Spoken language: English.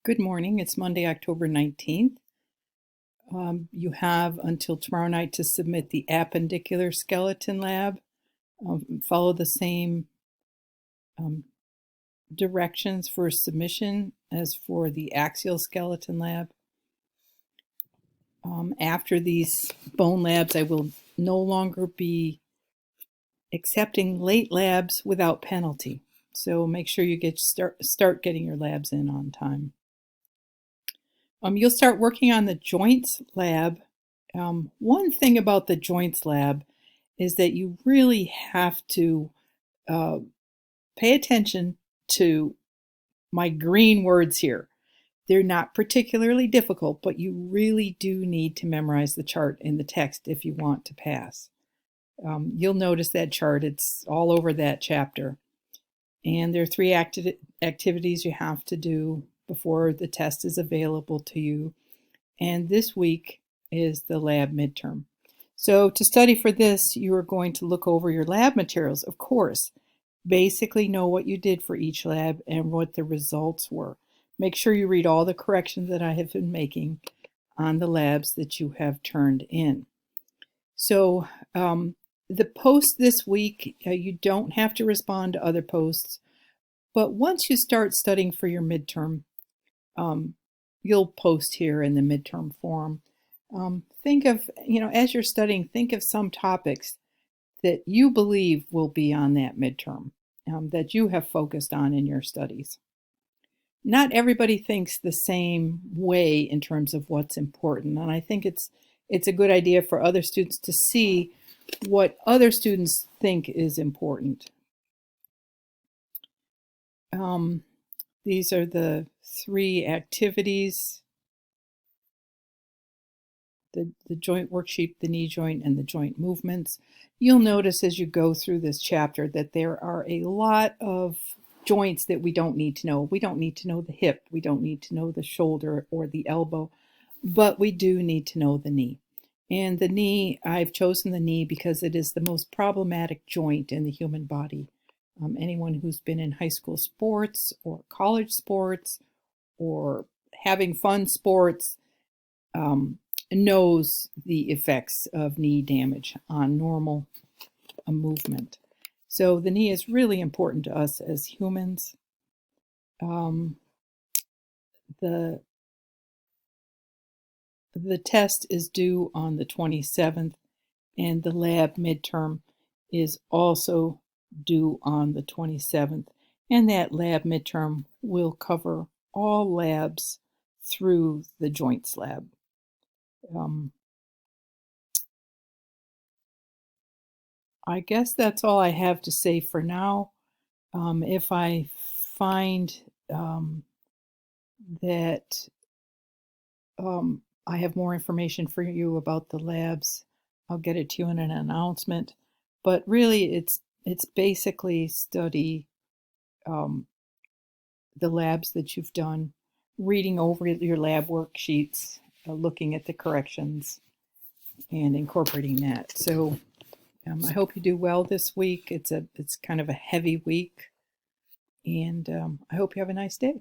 Good morning. It's Monday, October 19th. You have until tomorrow night to submit the appendicular skeleton lab. Follow the same directions for submission as for the axial skeleton lab. After these bone labs, I will no longer be accepting late labs without penalty. So make sure you start getting your labs in on time. You'll start working on the joints lab. One thing about the joints lab is that you really have to pay attention to my green words here. They're not particularly difficult, but you really do need to memorize the chart in the text if you want to pass. You'll notice that chart. It's all over that chapter. And there are 3 activities you have to do before the test is available to you. And this week is the lab midterm. So to study for this, you are going to look over your lab materials, of course. Basically know what you did for each lab and what the results were. Make sure you read all the corrections that I have been making on the labs that you have turned in. So the post this week, you don't have to respond to other posts, but once you start studying for your midterm, you'll post here in the midterm forum. Think of, as you're studying, think of some topics that you believe will be on that midterm, that you have focused on in your studies. Not everybody thinks the same way in terms of what's important, and I think it's a good idea for other students to see what other students think is important. These are the 3 activities: the joint worksheet, the knee joint, and the joint movements. You'll notice as you go through this chapter that there are a lot of joints that we don't need to know. We don't need to know the hip. We don't need to know the shoulder or the elbow, but we do need to know the knee. And the knee, I've chosen the knee because it is the most problematic joint in the human body. Anyone who's been in high school sports or college sports or having fun sports knows the effects of knee damage on normal movement. So the knee is really important to us as humans. The test is due on the 27th, and the lab midterm is also due on the 27th. And that lab midterm will cover all labs through the joints lab. I guess that's all I have to say for now. If I find that I have more information for you about the labs, I'll get it to you in an announcement. But really, it's basically study the labs that you've done, reading over your lab worksheets, looking at the corrections, and incorporating that. So I hope you do well this week. It's kind of a heavy week, and I hope you have a nice day.